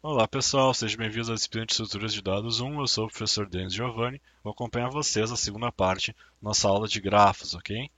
Olá pessoal, sejam bem-vindos à disciplina de Estruturas de Dados 1. Eu sou o professor Denis Giovanni. Vou acompanhar vocês na segunda parte, nossa aula de grafos, ok?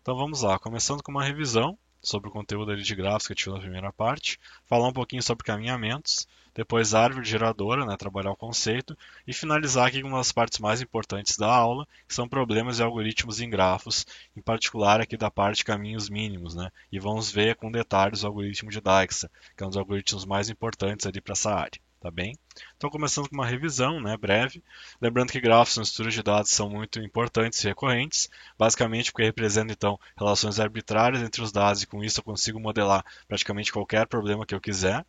Então vamos lá, começando com uma revisão sobre o conteúdo ali de grafos que eu tive na primeira parte, falar um pouquinho sobre caminhamentos, depois árvore geradora, né, trabalhar o conceito, e finalizar aqui com uma das partes mais importantes da aula, que são problemas e algoritmos em grafos, em particular aqui da parte de caminhos mínimos, né, e vamos ver com detalhes o algoritmo de Dijkstra, que é um dos algoritmos mais importantes ali para essa área. Tá bem? Então, começando com uma revisão, né, breve. Lembrando que grafos nas estruturas de dados são muito importantes e recorrentes, basicamente porque representa então relações arbitrárias entre os dados e com isso eu consigo modelar praticamente qualquer problema que eu quiser.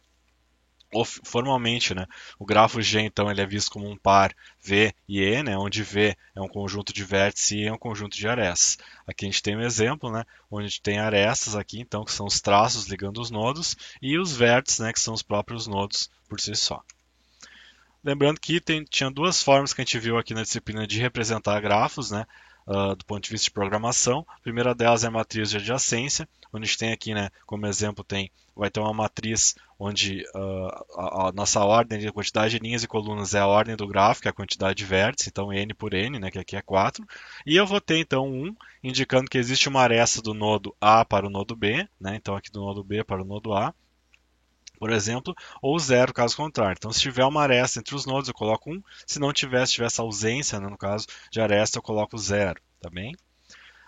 Formalmente, né, o grafo G então ele é visto como um par V e E, né, onde V é um conjunto de vértices e E é um conjunto de arestas. Aqui a gente tem um exemplo, né, onde a gente tem arestas aqui, então que são os traços ligando os nodos e os vértices, né, que são os próprios nodos por si só. Lembrando que tinha duas formas que a gente viu aqui na disciplina de representar grafos, né, do ponto de vista de programação. A primeira delas é a matriz de adjacência, onde a gente tem aqui, né, como exemplo, vai ter uma matriz onde a nossa ordem de quantidade de linhas e colunas é a ordem do gráfico, que é a quantidade de vértices, então n por n, né, que aqui é 4. E eu vou ter então 1, indicando que existe uma aresta do nodo A para o nodo B, né, então aqui do nodo B para o nodo A, por exemplo, ou zero caso contrário. Então, se tiver uma aresta entre os nodos, eu coloco 1. Se não tiver, se tiver essa ausência, né, no caso de aresta, eu coloco zero, tá bem?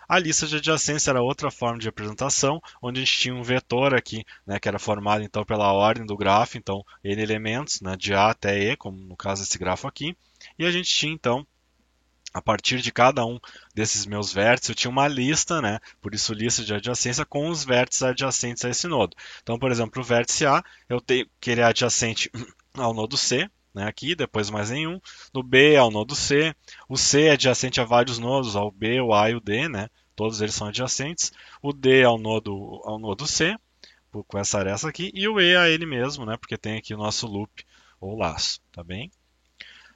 A lista de adjacência era outra forma de representação, onde a gente tinha um vetor aqui, né, que era formado então pela ordem do grafo, então n elementos, né, de A até E, como no caso desse grafo aqui, e a gente tinha então a partir de cada um desses meus vértices, eu tinha uma lista, né? Por isso lista de adjacência com os vértices adjacentes a esse nodo. Então, por exemplo, o vértice A, eu tenho que ele é adjacente ao nodo C, né, aqui, depois mais nenhum. No B ao nodo C. O C é adjacente a vários nodos, ao B, o A e o D, né? Todos eles são adjacentes. O D ao nodo C, com essa aresta aqui. E o E a ele mesmo, né? Porque tem aqui o nosso loop ou laço, tá bem?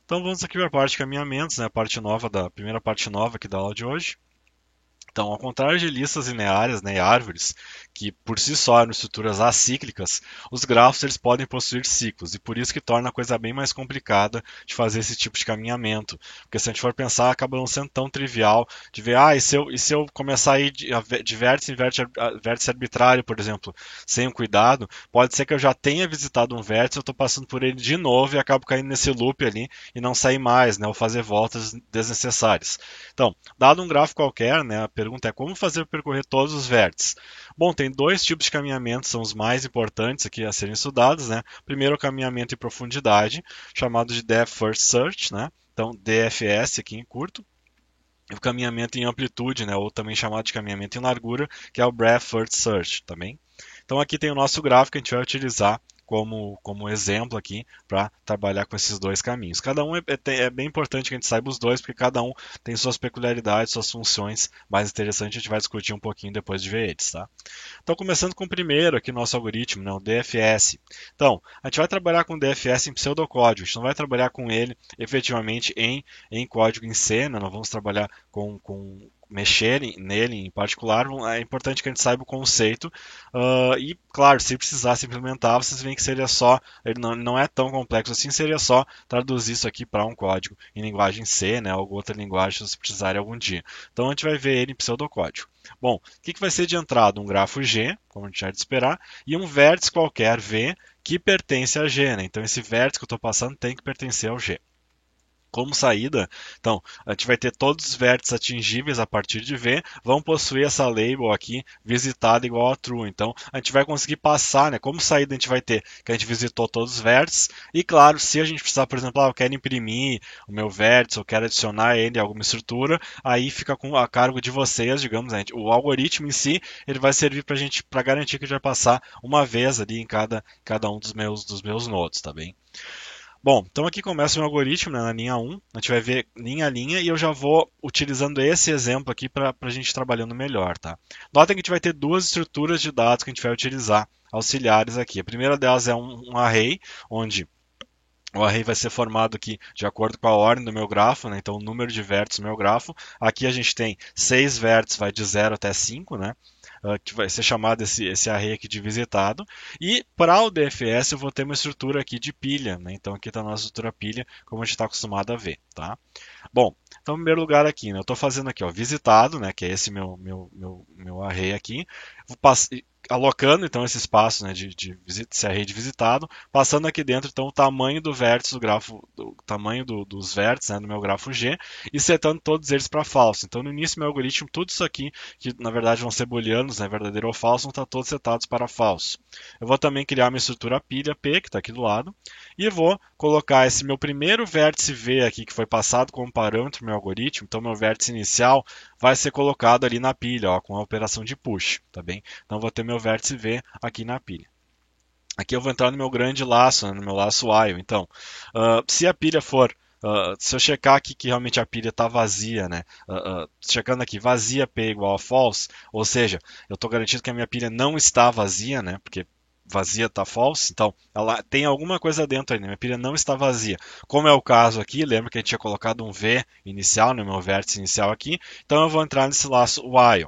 Então vamos aqui para a parte de caminhamentos, né? A parte nova da primeira parte nova aqui da aula de hoje. Então, ao contrário de listas lineares, né, e árvores, que por si só eram estruturas acíclicas, os grafos eles podem possuir ciclos, e por isso que torna a coisa bem mais complicada de fazer esse tipo de caminhamento. Porque se a gente for pensar, acaba não sendo tão trivial de ver, e se eu começar a ir de vértice em vértice arbitrário, por exemplo, sem o cuidado, pode ser que eu já tenha visitado um vértice, eu estou passando por ele de novo e acabo caindo nesse loop ali e não sair mais, né, ou fazer voltas desnecessárias. Então, dado um gráfico qualquer, né, a pergunta é como fazer percorrer todos os vértices. Bom, tem dois tipos de caminhamento, são os mais importantes aqui a serem estudados, né? Primeiro, o caminhamento em profundidade, chamado de Depth First Search, né? Então, DFS aqui em curto. E o caminhamento em amplitude, né, ou também chamado de caminhamento em largura, que é o Breadth First Search também. Então aqui tem o nosso gráfico que a gente vai utilizar como exemplo aqui para trabalhar com esses dois caminhos. Cada um é bem importante que a gente saiba os dois, porque cada um tem suas peculiaridades, suas funções mais interessantes, a gente vai discutir um pouquinho depois de ver eles, tá? Então, começando com o primeiro aqui, nosso algoritmo, né, o DFS. Então, a gente vai trabalhar com o DFS em pseudocódigo, a gente não vai trabalhar com ele efetivamente em código em C, né, não vamos trabalhar com mexer nele em particular, é importante que a gente saiba o conceito e, claro, se precisasse implementar, vocês veem que seria só, ele não é tão complexo assim, seria só traduzir isso aqui para um código em linguagem C, né, ou outra linguagem se vocês precisarem algum dia. Então a gente vai ver ele em pseudocódigo. Bom, o que vai ser de entrada? Um grafo G, como a gente já de esperar, e um vértice qualquer V que pertence a G, né? Então esse vértice que eu estou passando tem que pertencer ao G. Como saída, então, a gente vai ter todos os vértices atingíveis a partir de V, vão possuir essa label aqui, visitada igual a true. Então, a gente vai conseguir passar, né? Como saída a gente vai ter que a gente visitou todos os vértices, e claro, se a gente precisar, por exemplo, eu quero imprimir o meu vértice, eu quero adicionar ele a alguma estrutura, aí fica a cargo de vocês, digamos, né? O algoritmo em si, ele vai servir para a gente, para garantir que a gente vai passar uma vez ali em cada um dos meus nodos, tá bem? Bom, então aqui começa o meu algoritmo, né, na linha 1. A gente vai ver linha a linha e eu já vou utilizando esse exemplo aqui para a gente ir trabalhando melhor, tá? Notem que a gente vai ter duas estruturas de dados que a gente vai utilizar auxiliares aqui. A primeira delas é um array, onde o array vai ser formado aqui de acordo com a ordem do meu grafo, né? Então o número de vértices do meu grafo. Aqui a gente tem 6 vértices, vai de 0 até 5, né? que vai ser chamado esse array aqui de visitado. E para o DFS eu vou ter uma estrutura aqui de pilha, né? Então aqui está a nossa estrutura pilha, como a gente está acostumado a ver, tá? Bom, então, em primeiro lugar aqui, né, eu estou fazendo aqui, ó, visitado, né, que é esse meu array aqui, alocando então esse espaço, né, esse array de visitado, passando aqui dentro então o tamanho do vértice do grafo, o tamanho dos vértices, né, do meu grafo G, e setando todos eles para falso. Então no início do meu algoritmo, tudo isso aqui, que na verdade vão ser booleanos, né, verdadeiro ou falso, vão estar todos setados para falso. Eu vou também criar minha estrutura pilha P, que está aqui do lado, e vou colocar esse meu primeiro vértice V aqui, que foi passado como parâmetro no meu algoritmo, então meu vértice inicial vai ser colocado ali na pilha, ó, com a operação de push, tá bem? Então vou ter meu vértice V aqui na pilha. Aqui eu vou entrar no meu grande laço, né, no meu laço while. Então, se a pilha for se eu checar aqui que realmente a pilha está vazia, né? Checando aqui, vazia P igual a false, ou seja, eu estou garantindo que a minha pilha não está vazia, né? Porque vazia está false, então ela tem alguma coisa dentro aí, né? Minha pilha não está vazia. Como é o caso aqui, lembra que a gente tinha colocado um V inicial, no meu vértice inicial aqui, então eu vou entrar nesse laço while.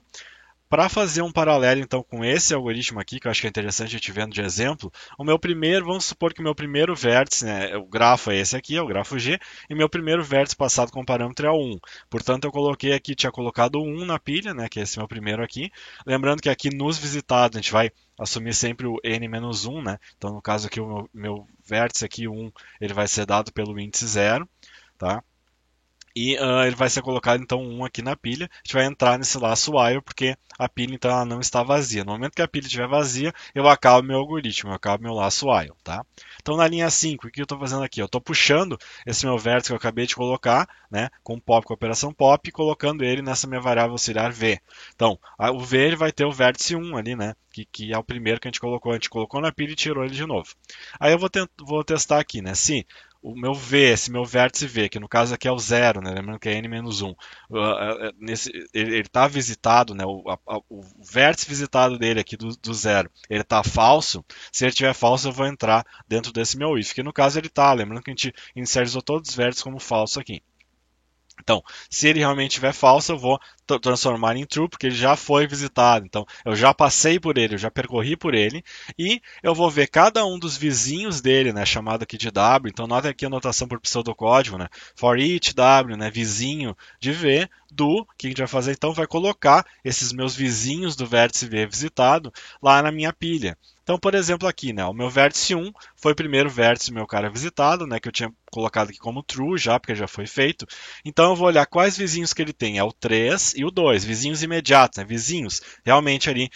Para fazer um paralelo então com esse algoritmo aqui, que eu acho que é interessante a gente vendo de exemplo, o meu primeiro, vamos supor que o meu primeiro vértice, né, o grafo é esse aqui, é o grafo G, e meu primeiro vértice passado como parâmetro é o 1. Portanto, eu coloquei aqui, tinha colocado o 1 na pilha, né, que é esse meu primeiro aqui. Lembrando que aqui nos visitados a gente vai assumir sempre o n-1, né? Então, no caso aqui, o meu vértice aqui, o 1, ele vai ser dado pelo índice 0, tá? E ele vai ser colocado então 1 aqui na pilha. A gente vai entrar nesse laço while porque a pilha então ela não está vazia. No momento que a pilha estiver vazia, eu acabo meu algoritmo, eu acabo meu laço while, tá? Então na linha 5, o que eu estou fazendo aqui? Eu estou puxando esse meu vértice que eu acabei de colocar, né, com pop, com a operação pop, e colocando ele nessa minha variável auxiliar v. Então, o v ele vai ter o vértice 1 ali, né, que é o primeiro que a gente colocou na pilha e tirou ele de novo. Aí eu vou testar aqui, né, se o meu V, esse meu vértice V, que no caso aqui é o 0, né? Lembrando que é n-1. Ele está visitado, né? O vértice visitado dele aqui do 0, ele está falso. Se ele estiver falso, eu vou entrar dentro desse meu if, que no caso ele está. Lembrando que a gente inicializou todos os vértices como falso aqui. Então, se ele realmente estiver falso, eu vou transformar em true, porque ele já foi visitado. Então, eu já passei por ele, eu já percorri por ele, e eu vou ver cada um dos vizinhos dele, né, chamado aqui de W. Então, nota aqui a notação por pseudocódigo, né, for each W, né, vizinho de V, o que a gente vai fazer então? Vai colocar esses meus vizinhos do vértice V visitado lá na minha pilha. Então, por exemplo, aqui, né, o meu vértice 1 foi o primeiro vértice do meu cara visitado, né, que eu tinha colocado aqui como true já, porque já foi feito. Então, eu vou olhar quais vizinhos que ele tem. É o 3 e o 2, vizinhos imediatos, né, vizinhos realmente ali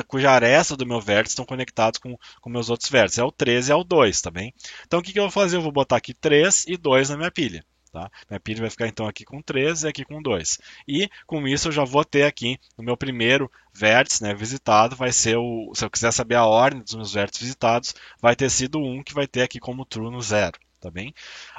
cuja aresta do meu vértice estão conectados com meus outros vértices. É o 3 e é o 2, tá bem? Então, o que eu vou fazer? Eu vou botar aqui 3 e 2 na minha pilha. Tá? Minha pilha vai ficar então aqui com 3 e aqui com 2. E com isso eu já vou ter aqui no meu primeiro vértice, né, visitado, vai ser se eu quiser saber a ordem dos meus vértices visitados, vai ter sido 1 que vai ter aqui como true no 0. Tá bem?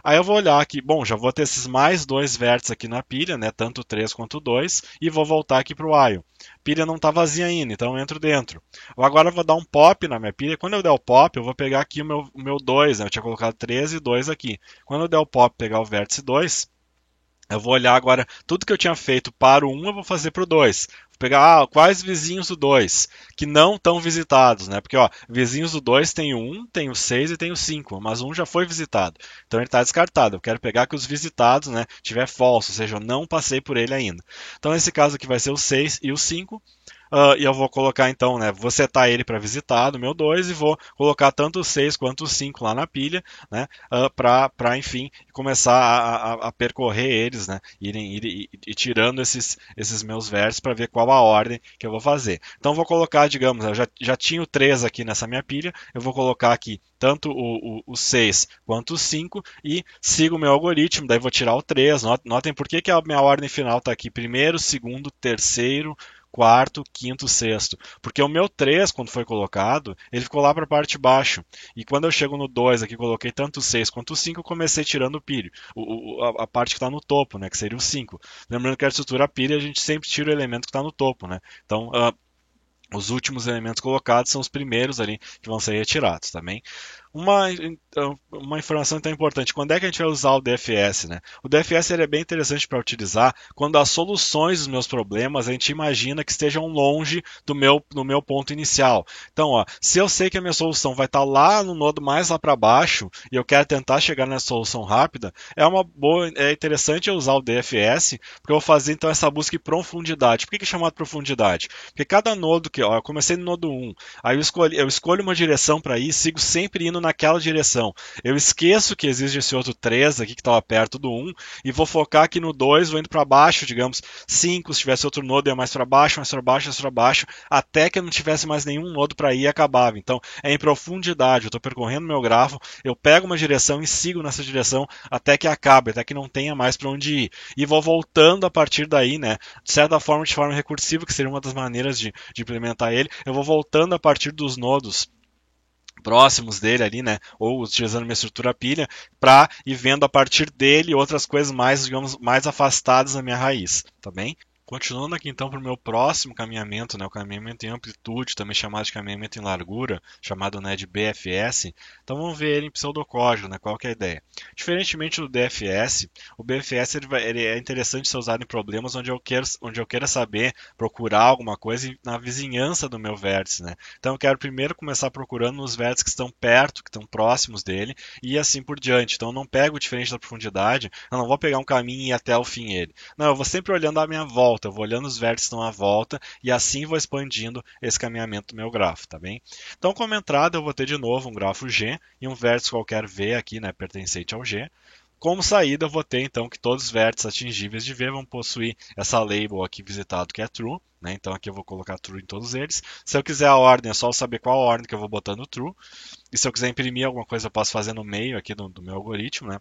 Aí eu vou olhar aqui, bom, já vou ter esses mais dois vértices aqui na pilha, né, tanto 3 quanto 2, e vou voltar aqui para o while. Pilha não está vazia ainda, então eu entro dentro. Agora eu vou dar um pop na minha pilha. Quando eu der o pop, eu vou pegar aqui o meu 2, né? Eu tinha colocado 3 e 2 aqui. Quando eu der o pop pegar o vértice 2, eu vou olhar agora tudo que eu tinha feito para o 1, eu vou fazer para o 2. Vou pegar quais vizinhos do 2 que não estão visitados, né? Porque ó, vizinhos do 2 tem o 1, tem o 6 e tem o 5, mas o 1 já foi visitado. Então ele está descartado. Eu quero pegar que os visitados, né, tiver falso, ou seja, eu não passei por ele ainda. Então nesse caso aqui vai ser o 6 e o 5. E eu vou colocar então, né, vou setar ele para visitar no meu 2 e vou colocar tanto o 6 quanto o 5 lá na pilha, né, para enfim começar a percorrer eles, né, ir tirando esses meus versos para ver qual a ordem que eu vou fazer. Então vou colocar, digamos, eu já tinha o 3 aqui nessa minha pilha, eu vou colocar aqui tanto o 6 quanto o 5 e sigo o meu algoritmo, daí vou tirar o 3, notem por que a minha ordem final está aqui, primeiro, segundo, terceiro, quarto, quinto, sexto. Porque o meu 3, quando foi colocado, ele ficou lá para a parte de baixo. E quando eu chego no 2 aqui, coloquei tanto o 6 quanto o 5, eu comecei tirando o pilho. A parte que está no topo, né, que seria o 5. Lembrando que a estrutura pilha, a gente sempre tira o elemento que está no topo. Né? Então, os últimos elementos colocados são os primeiros ali que vão ser retirados também. Uma informação tão importante, quando é que a gente vai usar o DFS, né? O DFS ele é bem interessante para utilizar quando as soluções dos meus problemas a gente imagina que estejam longe do meu ponto inicial. Então, ó, se eu sei que a minha solução vai estar lá no nodo mais lá para baixo e eu quero tentar chegar nessa solução rápida, é interessante eu usar o DFS, porque eu vou fazer então essa busca em profundidade. Por que é chamado profundidade? Porque cada nodo que, ó, eu comecei no nodo 1, aí eu escolho uma direção para ir, sigo sempre indo naquela direção. Eu esqueço que existe esse outro 3 aqui que estava perto do 1 e vou focar aqui no 2, vou indo para baixo, digamos 5, se tivesse outro nodo ia mais para baixo, mais para baixo, mais para baixo, até que eu não tivesse mais nenhum nodo para ir e acabava. Então é em profundidade, eu estou percorrendo meu grafo, eu pego uma direção e sigo nessa direção até que acabe, até que não tenha mais para onde ir. E vou voltando a partir daí, né? De certa forma, de forma recursiva, que seria uma das maneiras de implementar ele, eu vou voltando a partir dos nodos próximos dele ali, né, ou utilizando minha estrutura pilha, para ir vendo a partir dele outras coisas mais, digamos, mais afastadas da minha raiz, tá bem? Continuando aqui então para o meu próximo caminhamento, né, o caminhamento em amplitude, também chamado de caminhamento em largura, chamado, né, de BFS. Então vamos ver ele em pseudocódigo, né, qual que é a ideia. Diferentemente do DFS, o BFS ele é interessante ser usado em problemas onde eu queira saber, procurar alguma coisa na vizinhança do meu vértice. Né? Então eu quero primeiro começar procurando nos vértices que estão perto, que estão próximos dele, e assim por diante. Então eu não pego diferente da profundidade, eu não vou pegar um caminho e ir até o fim ele. Não, eu vou sempre olhando à minha volta. Eu vou olhando os vértices que estão à volta e assim vou expandindo esse caminhamento do meu grafo, tá bem? Então, como entrada, eu vou ter de novo um grafo G e um vértice qualquer V aqui, né, pertencente ao G. Como saída, eu vou ter então que todos os vértices atingíveis de V vão possuir essa label aqui visitado que é true, né? Então aqui eu vou colocar true em todos eles. Se eu quiser a ordem, é só eu saber qual a ordem que eu vou botar no true. E se eu quiser imprimir alguma coisa, eu posso fazer no meio aqui do meu algoritmo, né?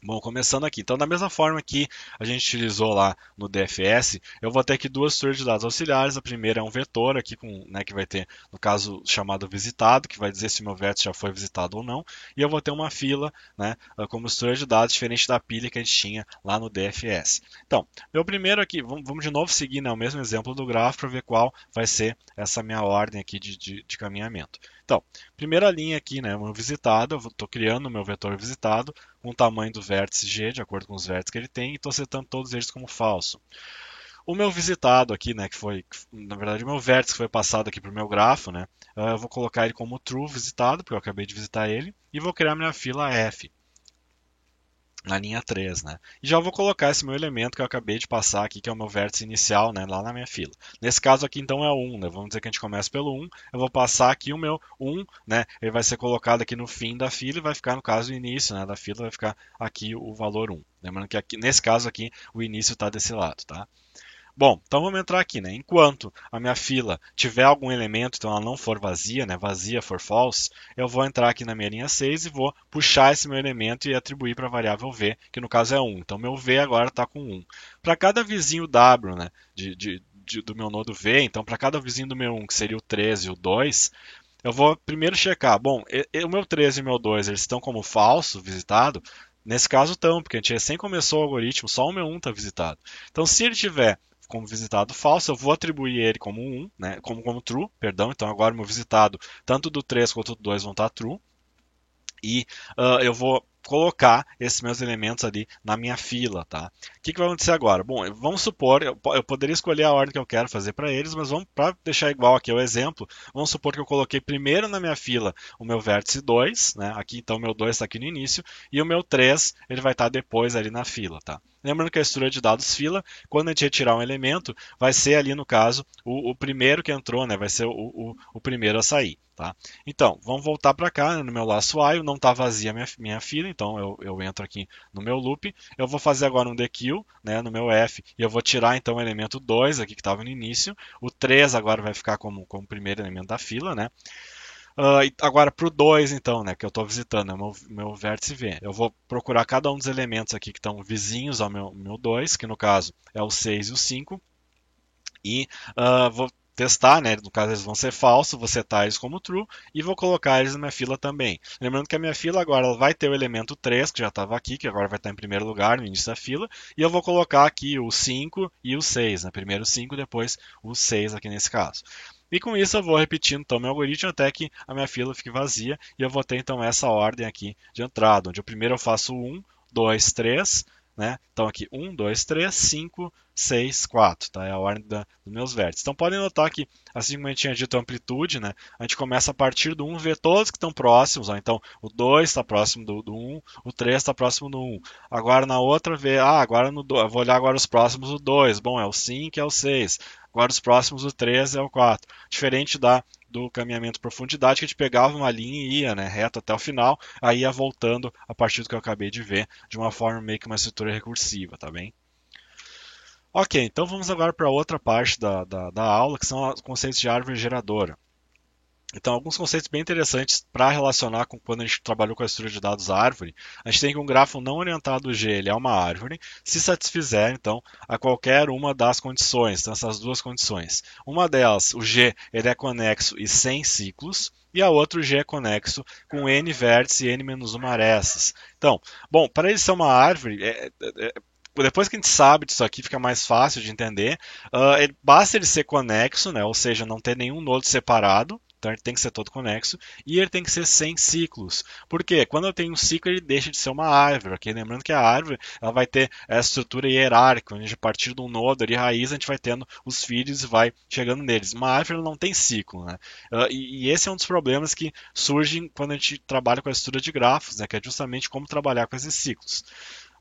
Bom, começando aqui. Então, da mesma forma que a gente utilizou lá no DFS, eu vou ter aqui duas estruturas de dados auxiliares. A primeira é um vetor aqui, né, que vai ter, no caso, chamado visitado, que vai dizer se o meu vértice já foi visitado ou não. E eu vou ter uma fila, né, como estrutura de dados, diferente da pilha que a gente tinha lá no DFS. Então, meu primeiro aqui, vamos de novo seguir, né, o mesmo exemplo do grafo para ver qual vai ser essa minha ordem aqui de caminhamento. Então, primeira linha aqui, né, o visitado, eu estou criando o meu vetor visitado com o tamanho do vértice G, de acordo com os vértices que ele tem, e estou setando todos eles como falso. O meu visitado aqui, né, na verdade, o meu vértice que foi passado aqui para o meu grafo, né, eu vou colocar ele como true visitado, porque eu acabei de visitar ele, e vou criar minha fila F na linha 3, né? E já vou colocar esse meu elemento que eu acabei de passar aqui, que é o meu vértice inicial, né, lá na minha fila. Nesse caso aqui, então, é o 1, né? Vamos dizer que a gente começa pelo 1, eu vou passar aqui o meu 1, né? Ele vai ser colocado aqui no fim da fila e vai ficar, no caso, o início, né, da fila, vai ficar aqui o valor 1. Lembrando que aqui, nesse caso aqui, o início está desse lado, tá? Bom, então vamos entrar aqui, né? Enquanto a minha fila tiver algum elemento, então ela não for vazia, né? Vazia for false, eu vou entrar aqui na minha linha 6 e vou puxar esse meu elemento e atribuir para a variável v, que no caso é 1. Então meu v agora está com 1. Para cada vizinho w, né? Do meu nodo v, então para cada vizinho do meu 1, que seria o 13 e o 2, eu vou primeiro checar, bom, o meu 13 e o meu 2, eles estão como falso, visitado? Nesse caso estão, porque a gente recém começou o algoritmo, só o meu 1 está visitado. Então se ele tiver como visitado falso, eu vou atribuir ele como 1, né, como true, perdão. Então agora o meu visitado, tanto do 3 quanto do 2 vão estar true. E eu vou colocar esses meus elementos ali na minha fila, tá? O que vai acontecer agora? Bom, vamos supor, eu poderia escolher a ordem que eu quero fazer para eles, mas vamos, para deixar igual aqui o exemplo, vamos supor que eu coloquei primeiro na minha fila o meu vértice 2, né? Aqui então o meu 2 está aqui no início, e o meu 3 ele vai estar depois ali na fila, tá? Lembrando que a estrutura de dados fila, quando a gente retirar um elemento, vai ser ali no caso o primeiro que entrou, né? Vai ser o primeiro a sair, tá? Então, vamos voltar para cá, né? No meu laço while, não está vazia a minha fila, então eu entro aqui no meu loop, eu vou fazer agora um dequeue, né, no meu F, e eu vou tirar então o elemento 2 aqui que estava no início, o 3 agora vai ficar como primeiro elemento da fila, né? Agora para o 2 então, né, que eu estou visitando, é o meu vértice V. Eu vou procurar cada um dos elementos aqui que estão vizinhos ao meu 2, que no caso é o 6 e o 5, e vou testar, né? No caso eles vão ser falsos, vou setar eles como true e vou colocar eles na minha fila também. Lembrando que a minha fila agora ela vai ter o elemento 3, que já estava aqui, que agora vai estar em primeiro lugar no início da fila, e eu vou colocar aqui o 5 e o 6, né? Primeiro o 5, depois o 6 aqui nesse caso. E com isso eu vou repetindo então meu algoritmo até que a minha fila fique vazia e eu vou ter então essa ordem aqui de entrada, onde eu primeiro eu faço 1, 2, 3, né? Então aqui 1, 2, 3, 5, 6, 4, tá? É a ordem dos meus vértices. Então podem notar que, assim como a gente tinha dito a amplitude, né? A gente começa a partir do 1, ver todos que estão próximos, ó. Então o 2 está próximo do 1, o 3 está próximo do 1. Agora na outra, ver, agora no 2, eu vou olhar agora os próximos do 2. Bom, é o 5, é o 6. Agora os próximos do 3 é o 4. Diferente do caminhamento profundidade, que a gente pegava uma linha e ia, né, reto até o final, aí ia voltando a partir do que eu acabei de ver, de uma forma meio que uma estrutura recursiva, tá bem? Ok, então vamos agora para outra parte da aula, que são os conceitos de árvore geradora. Então, alguns conceitos bem interessantes para relacionar com quando a gente trabalhou com a estrutura de dados árvore. A gente tem que um grafo não orientado G ele é uma árvore, se satisfizer, então, a qualquer uma das condições, então, essas duas condições. Uma delas, o G ele é conexo e sem ciclos, e a outra, o G é conexo com N vértices e N-1 arestas. Então, bom, para ele ser uma árvore, depois que a gente sabe disso aqui, fica mais fácil de entender. Basta ele ser conexo, né? Ou seja, não ter nenhum nodo separado. Então ele tem que ser todo conexo e ele tem que ser sem ciclos. Por quê? Quando eu tenho um ciclo, ele deixa de ser uma árvore. Okay? Lembrando que a árvore ela vai ter essa estrutura hierárquica, onde a partir de um nodo ali, raiz, a gente vai tendo os filhos e vai chegando neles. Uma árvore não tem ciclo. Né? E esse é um dos problemas que surgem quando a gente trabalha com a estrutura de grafos, né? Que é justamente como trabalhar com esses ciclos.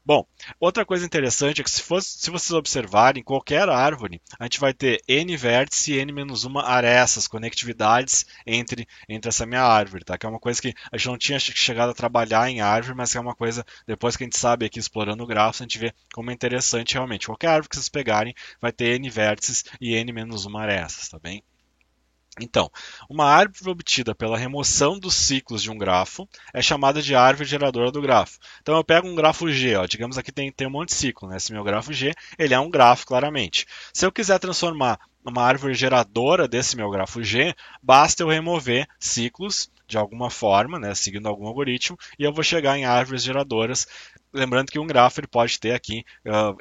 Bom, outra coisa interessante é que se vocês observarem, qualquer árvore, a gente vai ter N vértices e N-1 arestas, conectividades entre essa minha árvore, tá? Que é uma coisa que a gente não tinha chegado a trabalhar em árvore, mas que é uma coisa, depois que a gente sabe aqui explorando o gráfico, a gente vê como é interessante realmente. Qualquer árvore que vocês pegarem vai ter N vértices e N-1 arestas, tá bem? Então, uma árvore obtida pela remoção dos ciclos de um grafo é chamada de árvore geradora do grafo. Então eu pego um grafo G, ó, digamos aqui tem um monte de ciclo, né? Esse meu grafo G, ele é um grafo claramente. Se eu quiser transformar uma árvore geradora desse meu grafo G, basta eu remover ciclos de alguma forma, né, seguindo algum algoritmo, e eu vou chegar em árvores geradoras. Lembrando que um grafo ele pode ter aqui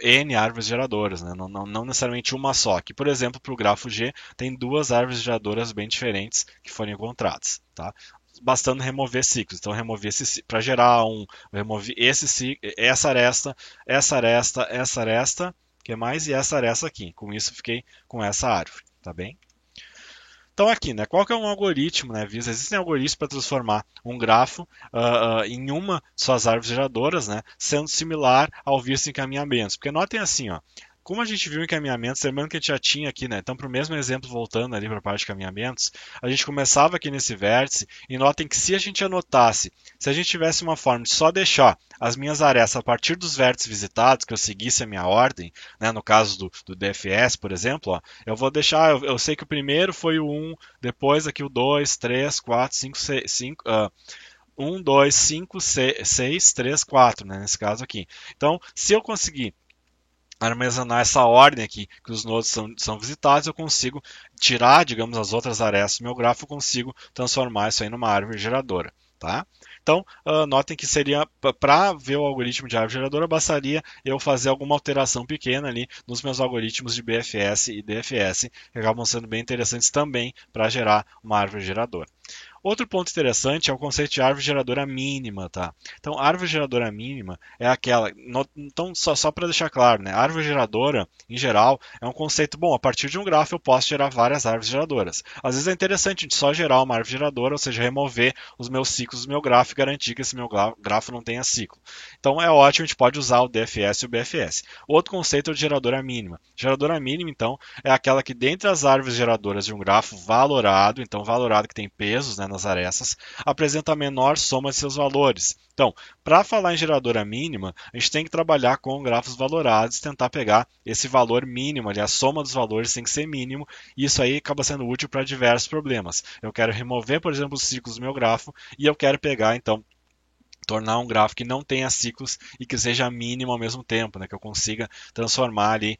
N árvores geradoras, né? Não necessariamente uma só. Aqui, por exemplo, para o grafo G, tem duas árvores geradoras bem diferentes que foram encontradas. Tá? Bastando remover ciclos. Então, removi esse para gerar removi essa aresta, essa aresta, essa aresta, que mais? E essa aresta aqui. Com isso, fiquei com essa árvore. Tá bem? Então aqui, né, qual que é um algoritmo, né, Visa? Existem algoritmos para transformar um grafo em uma de suas árvores geradoras, né, sendo similar ao visto em encaminhamentos. Porque notem assim, ó, como a gente viu em encaminhamentos, lembrando que a gente já tinha aqui, né? Então, para o mesmo exemplo, voltando ali para a parte de caminhamentos, a gente começava aqui nesse vértice e notem que se a gente anotasse, se a gente tivesse uma forma de só deixar as minhas arestas a partir dos vértices visitados, que eu seguisse a minha ordem, né? No caso do DFS, por exemplo, ó, eu vou deixar, eu sei que o primeiro foi o 1, depois aqui o 2, 3, 4, 5, 6, 5, 1, 2, 5, 6, 3, 4, né? Nesse caso aqui. Então, se eu conseguir armazenar essa ordem aqui, que os nodos são visitados, eu consigo tirar, digamos, as outras arestas do meu grafo, eu consigo transformar isso aí numa árvore geradora. Tá? Então, notem que seria, para ver o algoritmo de árvore geradora, bastaria eu fazer alguma alteração pequena ali nos meus algoritmos de BFS e DFS, que acabam sendo bem interessantes também para gerar uma árvore geradora. Outro ponto interessante é o conceito de árvore geradora mínima, tá? Então, árvore geradora mínima é aquela. Então, só para deixar claro, né? Árvore geradora, em geral, é um conceito bom. A partir de um grafo, eu posso gerar várias árvores geradoras. Às vezes é interessante a gente só gerar uma árvore geradora, ou seja, remover os meus ciclos do meu grafo e garantir que esse meu grafo não tenha ciclo. Então, é ótimo, a gente pode usar o DFS e o BFS. Outro conceito é o de geradora mínima. Geradora mínima, então, é aquela que, dentre as árvores geradoras de um grafo valorado, então valorado que tem pesos, né, nas arestas, apresenta a menor soma de seus valores. Então, para falar em geradora mínima, a gente tem que trabalhar com grafos valorados, tentar pegar esse valor mínimo, ali, a soma dos valores tem que ser mínimo, e isso aí acaba sendo útil para diversos problemas. Eu quero remover, por exemplo, os ciclos do meu grafo, e eu quero pegar, então, tornar um grafo que não tenha ciclos e que seja mínimo ao mesmo tempo, né? Que eu consiga transformar ali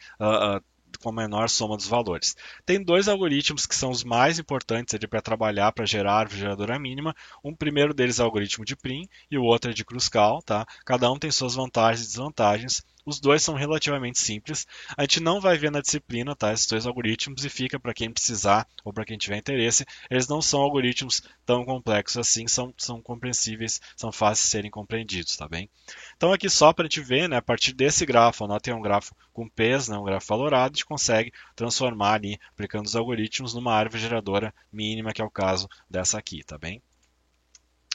com a menor soma dos valores. Tem dois algoritmos que são os mais importantes para trabalhar para gerar a árvore geradora mínima. Um primeiro deles é o algoritmo de Prim e o outro é de Kruskal. Tá? Cada um tem suas vantagens e desvantagens. Os dois são relativamente simples. A gente não vai ver na disciplina, tá, esses dois algoritmos e fica para quem precisar ou para quem tiver interesse. Eles não são algoritmos tão complexos assim, são compreensíveis, são fáceis de serem compreendidos, tá bem? Então aqui só para a gente ver, né, a partir desse grafo, anotem um grafo com P's, né, um grafo valorado, a gente consegue transformar ali, aplicando os algoritmos, numa árvore geradora mínima, que é o caso dessa aqui, tá bem?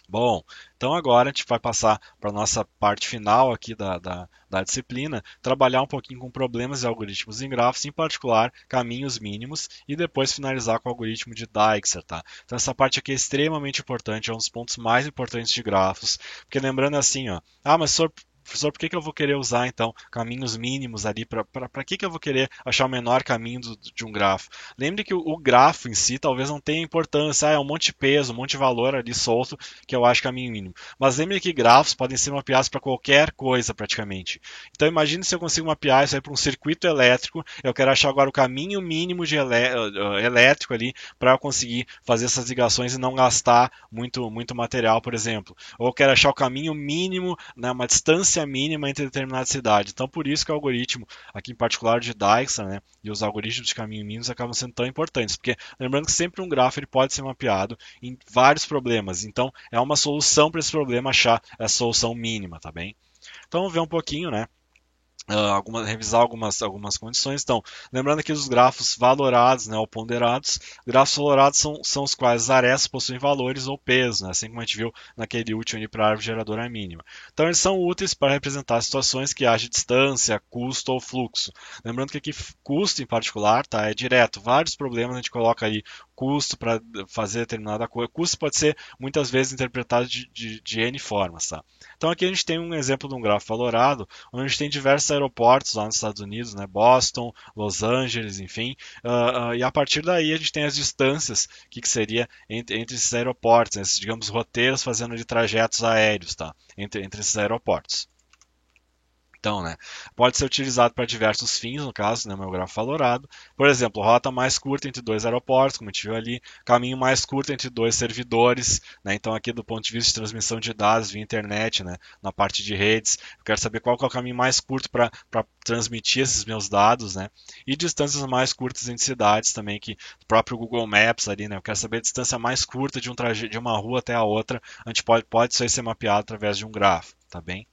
Bom, então agora a gente vai passar para a nossa parte final aqui da disciplina, trabalhar um pouquinho com problemas e algoritmos em grafos, em particular caminhos mínimos, e depois finalizar com o algoritmo de Dijkstra, tá? Então essa parte aqui é extremamente importante, é um dos pontos mais importantes de grafos, porque lembrando assim, ó, mas professor, por que eu vou querer usar então caminhos mínimos ali? Para que eu vou querer achar o menor caminho de um grafo? Lembre que o grafo em si talvez não tenha importância, é um monte de peso, um monte de valor ali solto que eu acho caminho mínimo. Mas lembre que grafos podem ser mapeados para qualquer coisa praticamente. Então imagine se eu consigo mapear isso aí para um circuito elétrico, eu quero achar agora o caminho mínimo de elétrico ali para eu conseguir fazer essas ligações e não gastar muito material, por exemplo. Ou eu quero achar o caminho mínimo, né, uma distância mínima entre determinadas cidades. Então, por isso que o algoritmo, aqui em particular de Dijkstra, né, e os algoritmos de caminho mínimos acabam sendo tão importantes, porque lembrando que sempre um grafo ele pode ser mapeado em vários problemas. Então, é uma solução para esse problema achar a solução mínima, tá bem? Então, vamos ver um pouquinho, né? Revisar algumas condições. Então, lembrando que os grafos valorados, né, ou ponderados, grafos valorados são os quais as arestas possuem valores ou peso, né, assim como a gente viu naquele último para a árvore geradora mínima. Então, eles são úteis para representar situações que haja distância, custo ou fluxo. Lembrando que aqui custo em particular, tá, é direto. Vários problemas a gente coloca aí custo para fazer determinada coisa. Custo pode ser muitas vezes interpretado de N formas, tá? Então aqui a gente tem um exemplo de um grafo valorado, onde a gente tem diversos aeroportos lá nos Estados Unidos, né? Boston, Los Angeles, enfim, e a partir daí a gente tem as distâncias, que seria entre esses aeroportos, né? Esses, digamos, roteiros fazendo de trajetos aéreos, tá? Entre esses aeroportos. Então, né, pode ser utilizado para diversos fins, no caso, né, meu grafo valorado. Por exemplo, rota mais curta entre dois aeroportos, como a gente viu ali, caminho mais curto entre dois servidores, né, então aqui do ponto de vista de transmissão de dados via internet, né, na parte de redes, eu quero saber qual que é o caminho mais curto para transmitir esses meus dados, né, e distâncias mais curtas entre cidades também, que o próprio Google Maps ali, né, eu quero saber a distância mais curta de uma rua até a outra, a gente pode isso aí ser mapeado através de um grafo, tá bem?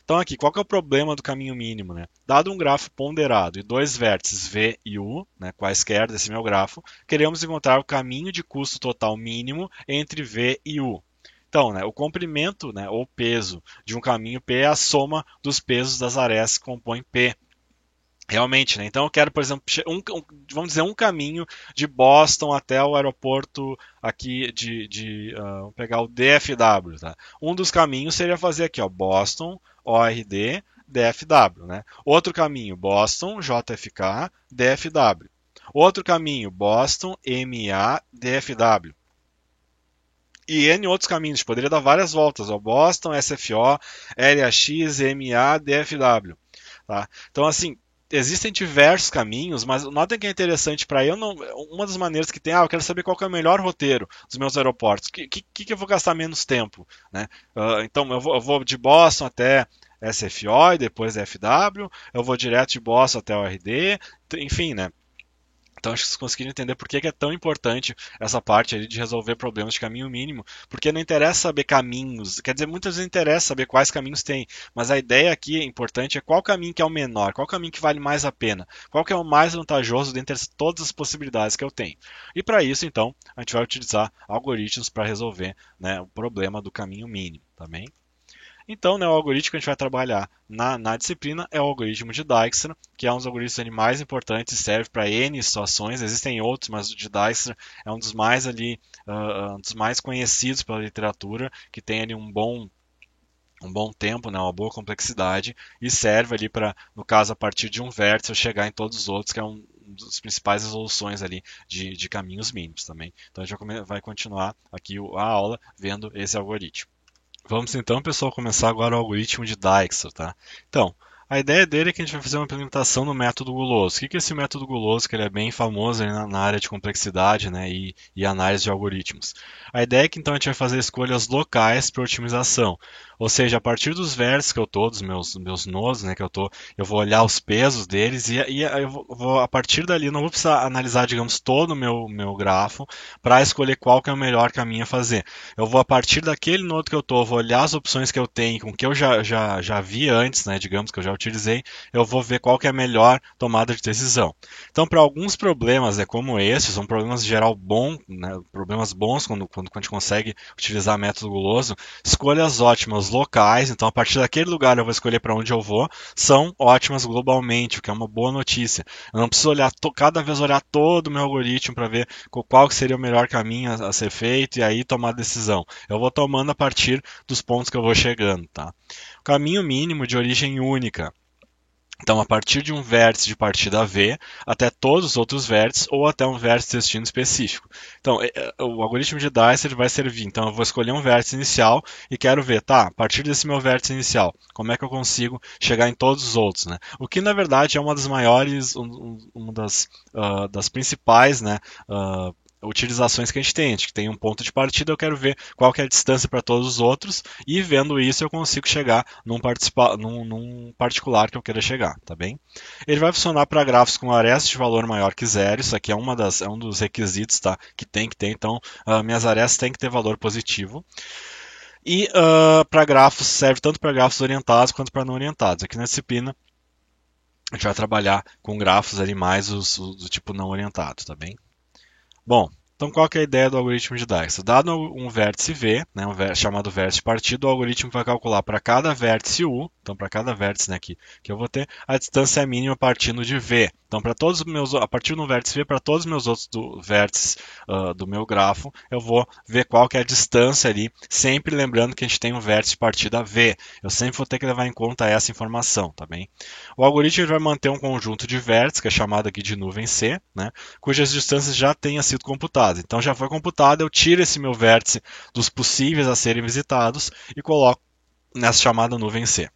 Então aqui, qual que é o problema do caminho mínimo, né? Dado um grafo ponderado e dois vértices V e U, né, quaisquer desse meu grafo, queremos encontrar o caminho de custo total mínimo entre V e U. Então, né, o comprimento, né, ou peso de um caminho P é a soma dos pesos das arestas que compõem P. Realmente, né? Então eu quero, por exemplo, vamos dizer, um caminho de Boston até o aeroporto aqui vamos pegar o DFW, tá? Um dos caminhos seria fazer aqui, ó, Boston, ORD, DFW, né? Outro caminho, Boston, JFK, DFW. Outro caminho, Boston, MA, DFW. E N outros caminhos, poderia dar várias voltas, ó, Boston, SFO, LAX, MA, DFW. Tá? Então, assim, existem diversos caminhos, mas notem que é interessante para eu não. Uma das maneiras que tem, eu quero saber qual que é o melhor roteiro dos meus aeroportos. Que eu vou gastar menos tempo, né? Então eu vou de Boston até SFO e depois FW, eu vou direto de Boston até o RD, enfim, né? Então acho que vocês conseguiram entender por que é tão importante essa parte ali de resolver problemas de caminho mínimo, porque não interessa saber caminhos, quer dizer, muitas vezes interessa saber quais caminhos tem, mas a ideia aqui importante é qual caminho que é o menor, qual caminho que vale mais a pena, qual que é o mais vantajoso dentre todas as possibilidades que eu tenho. E para isso, então, a gente vai utilizar algoritmos para resolver, né, o problema do caminho mínimo, tá bem? Então, né, o algoritmo que a gente vai trabalhar na disciplina é o algoritmo de Dijkstra, que é um dos algoritmos mais importantes e serve para N situações. Existem outros, mas o de Dijkstra é um dos mais ali, um dos mais conhecidos pela literatura, que tem ali um bom tempo, né, uma boa complexidade, e serve ali para, no caso, a partir de um vértice, eu chegar em todos os outros, que é um das principais resoluções ali de caminhos mínimos também. Então a gente vai continuar aqui a aula vendo esse algoritmo. Vamos então, pessoal, começar agora o algoritmo de Dijkstra, tá? Então, A ideia dele é que a gente vai fazer uma implementação do método guloso. O que é esse método guloso? Que ele é bem famoso aí na área de complexidade, né, e análise de algoritmos. A ideia é que então a gente vai fazer escolhas locais para otimização. Ou seja, a partir dos vértices que eu estou, dos meus nodos, né, que eu vou olhar os pesos deles e eu vou, a partir dali, eu não vou precisar analisar, digamos, todo o meu grafo para escolher qual que é o melhor caminho a fazer. Eu vou, a partir daquele nodo que eu estou, vou olhar as opções que eu tenho, com que eu já vi antes, né, digamos que eu já utilizei, eu vou ver qual que é a melhor tomada de decisão. Então, para alguns problemas, como esses, são problemas em geral bons, né, problemas bons quando a gente consegue utilizar método guloso, escolhas ótimas locais, então a partir daquele lugar eu vou escolher para onde eu vou, são ótimas globalmente, o que é uma boa notícia. Eu não preciso olhar cada vez olhar todo o meu algoritmo para ver qual que seria o melhor caminho a ser feito e aí tomar a decisão. Eu vou tomando a partir dos pontos que eu vou chegando, tá? O caminho mínimo de origem única. Então, a partir de um vértice de partida V até todos os outros vértices ou até um vértice de destino específico. Então, o algoritmo de Dice ele vai servir. Então, eu vou escolher um vértice inicial e quero ver, tá, a partir desse meu vértice inicial, como é que eu consigo chegar em todos os outros, né? O que, na verdade, é uma das maiores, uma das principais, né, utilizações que a gente tem. A gente tem um ponto de partida, eu quero ver qual que é a distância para todos os outros e vendo isso eu consigo chegar num particular que eu queira chegar, tá bem? Ele vai funcionar para grafos com arestas de valor maior que zero, isso aqui é um dos requisitos, tá? Que tem que ter, então minhas arestas têm que ter valor positivo. E para grafos, serve tanto para grafos orientados quanto para não orientados. Aqui na disciplina a gente vai trabalhar com grafos ali mais do tipo não orientado, tá bem? Bom, então qual que é a ideia do algoritmo de Dijkstra? Dado um vértice V, né, chamado vértice de partida, o algoritmo vai calcular para cada vértice U, então para cada vértice, né, que eu vou ter, a distância mínima partindo de V. Então, a partir do vértice V, para todos os meus outros vértices do meu grafo, eu vou ver qual que é a distância ali, sempre lembrando que a gente tem um vértice de partida V. Eu sempre vou ter que levar em conta essa informação, tá bem? O algoritmo vai manter um conjunto de vértices, que é chamado aqui de nuvem C, né, cujas distâncias já tenham sido computadas. Então, já foi computado, eu tiro esse meu vértice dos possíveis a serem visitados e coloco nessa chamada nuvem C.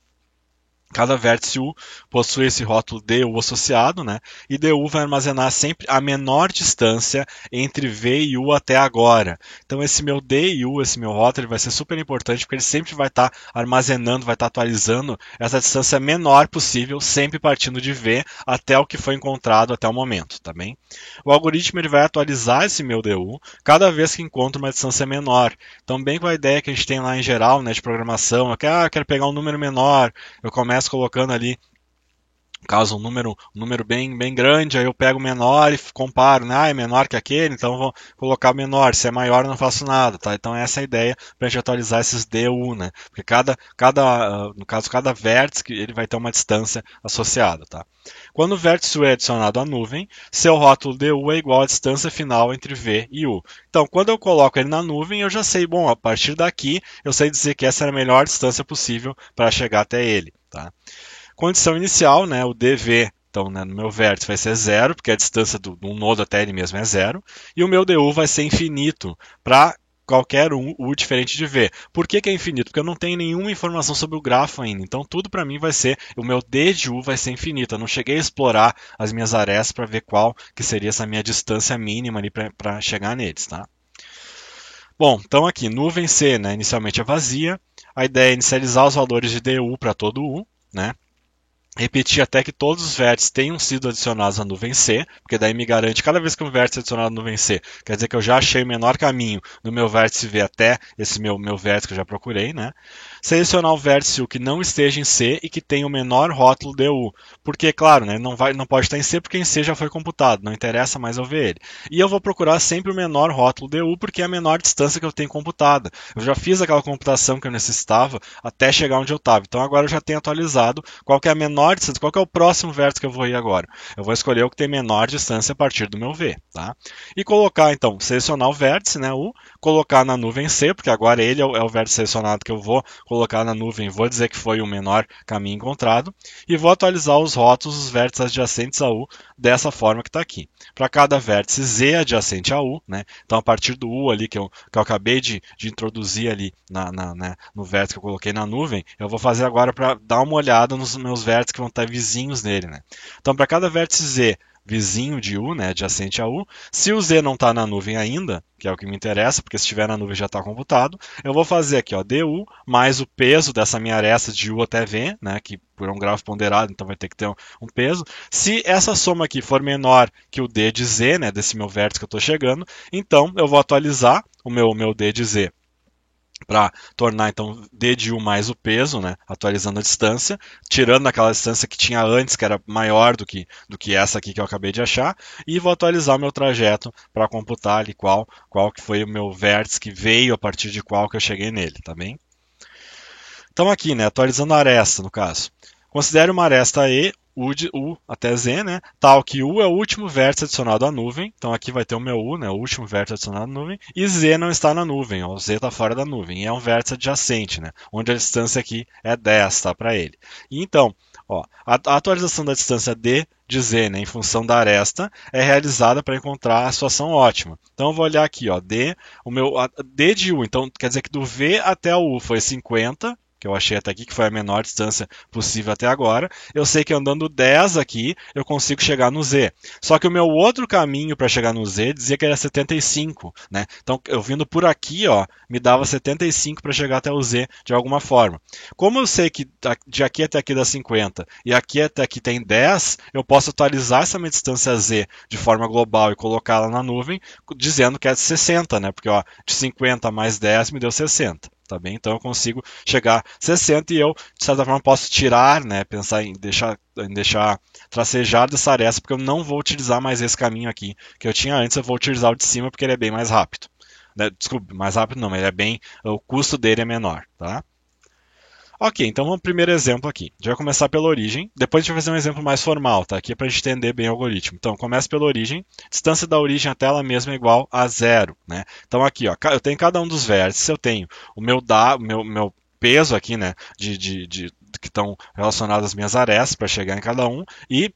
Cada vértice U possui esse rótulo DU associado, né? E DU vai armazenar sempre a menor distância entre V e U até agora. Então esse meu D e U, esse meu rótulo, ele vai ser super importante porque ele sempre vai estar armazenando, vai estar atualizando essa distância menor possível, sempre partindo de V até o que foi encontrado até o momento, tá bem? O algoritmo ele vai atualizar esse meu DU cada vez que encontra uma distância menor. Então bem com a ideia que a gente tem lá em geral, né, de programação, eu quero pegar um número menor, eu começo colocando ali, caso um número bem grande, aí eu pego o menor e comparo, né? Ah, é menor que aquele, então eu vou colocar o menor. Se é maior, eu não faço nada, tá? Então essa é a ideia para a gente atualizar esses DU, né? Porque no caso, cada vértice ele vai ter uma distância associada, tá? Quando o vértice U é adicionado à nuvem, seu rótulo DU é igual à distância final entre V e U. Então, quando eu coloco ele na nuvem, eu já sei, bom, a partir daqui, eu sei dizer que essa é a melhor distância possível para chegar até ele, tá? Condição inicial, né, o DV, então né, no meu vértice vai ser zero, porque a distância de um nodo até ele mesmo é zero, e o meu DU vai ser infinito para qualquer U diferente de V. Por que é infinito? Porque eu não tenho nenhuma informação sobre o grafo ainda, então tudo para mim vai ser, o meu D de U vai ser infinito, eu não cheguei a explorar as minhas arestas para ver qual que seria essa minha distância mínima ali para chegar neles, tá? Bom, então aqui, nuvem C, né, inicialmente é vazia, a ideia é inicializar os valores de DU para todo U, né? Repetir até que todos os vértices tenham sido adicionados à nuvem C, porque daí me garante, cada vez que um vértice é adicionado à nuvem C, quer dizer que eu já achei o menor caminho do meu vértice V até esse meu vértice que eu já procurei, né? Selecionar o vértice U que não esteja em C e que tenha o menor rótulo DU, porque, claro, né, não pode estar em C porque em C já foi computado, não interessa mais eu ver ele. E eu vou procurar sempre o menor rótulo DU porque é a menor distância que eu tenho computada. Eu já fiz aquela computação que eu necessitava até chegar onde eu estava, então agora eu já tenho atualizado qual que é a menor distância, qual que é o próximo vértice que eu vou ir agora? Eu vou escolher o que tem menor distância a partir do meu V, tá? E colocar, então, selecionar o vértice, né, U, colocar na nuvem C, porque agora ele é o vértice selecionado que eu vou colocar na nuvem, vou dizer que foi o menor caminho encontrado, e vou atualizar os rótulos dos vértices adjacentes a U dessa forma que está aqui. Para cada vértice Z adjacente a U, né, então a partir do U ali que eu acabei de introduzir ali no vértice que eu coloquei na nuvem, eu vou fazer agora para dar uma olhada nos meus vértices que vão estar vizinhos nele, né? Então, para cada vértice Z vizinho de U, né, adjacente a U, se o Z não está na nuvem ainda, que é o que me interessa, porque se estiver na nuvem já está computado, eu vou fazer aqui, ó, DU mais o peso dessa minha aresta de U até V, né, que por um grafo ponderado, então vai ter que ter um peso. Se essa soma aqui for menor que o D de Z, né, desse meu vértice que eu estou chegando, então eu vou atualizar o meu D de Z para tornar então D de U mais o peso, né, atualizando a distância, tirando aquela distância que tinha antes, que era maior do que essa aqui que eu acabei de achar, e vou atualizar o meu trajeto para computar ali qual que foi o meu vértice que veio a partir de qual que eu cheguei nele, tá bem? Então aqui, né, atualizando a aresta, no caso. Considere uma aresta E, U, de U até Z, né, tal que U é o último vértice adicionado à nuvem. Então aqui vai ter o meu U, né, o último vértice adicionado à nuvem. E Z não está na nuvem, ó, o Z está fora da nuvem. E é um vértice adjacente, né, onde a distância aqui é 10, tá, para ele. E então, ó, a atualização da distância D de Z, né, em função da aresta, é realizada para encontrar a situação ótima. Então eu vou olhar aqui, ó, D de U, então quer dizer que do V até o U foi 50, que eu achei até aqui, que foi a menor distância possível até agora. Eu sei que andando 10 aqui, eu consigo chegar no Z. Só que o meu outro caminho para chegar no Z dizia que era 75, né? Então, eu vindo por aqui, ó, me dava 75 para chegar até o Z de alguma forma. Como eu sei que de aqui até aqui dá 50 e aqui até aqui tem 10, eu posso atualizar essa minha distância Z de forma global e colocá-la na nuvem, dizendo que é de 60, né? Porque, ó, de 50 mais 10 me deu 60. Tá bem? Então eu consigo chegar a 60 e eu, de certa forma, posso tirar, né, pensar em deixar tracejado essa aresta, porque eu não vou utilizar mais esse caminho aqui que eu tinha antes, eu vou utilizar o de cima porque ele é bem mais rápido. Desculpe, mais rápido não, mas ele é bem, o custo dele é menor, tá? Ok, então vamos pro primeiro exemplo aqui. A gente vai começar pela origem, depois a gente vai fazer um exemplo mais formal, tá? Aqui é para a gente entender bem o algoritmo. Então, começa pela origem, distância da origem até ela mesma é igual a zero, né? Então aqui, ó, eu tenho cada um dos vértices, eu tenho o meu peso aqui, né, que estão relacionados às minhas arestas para chegar em cada um, e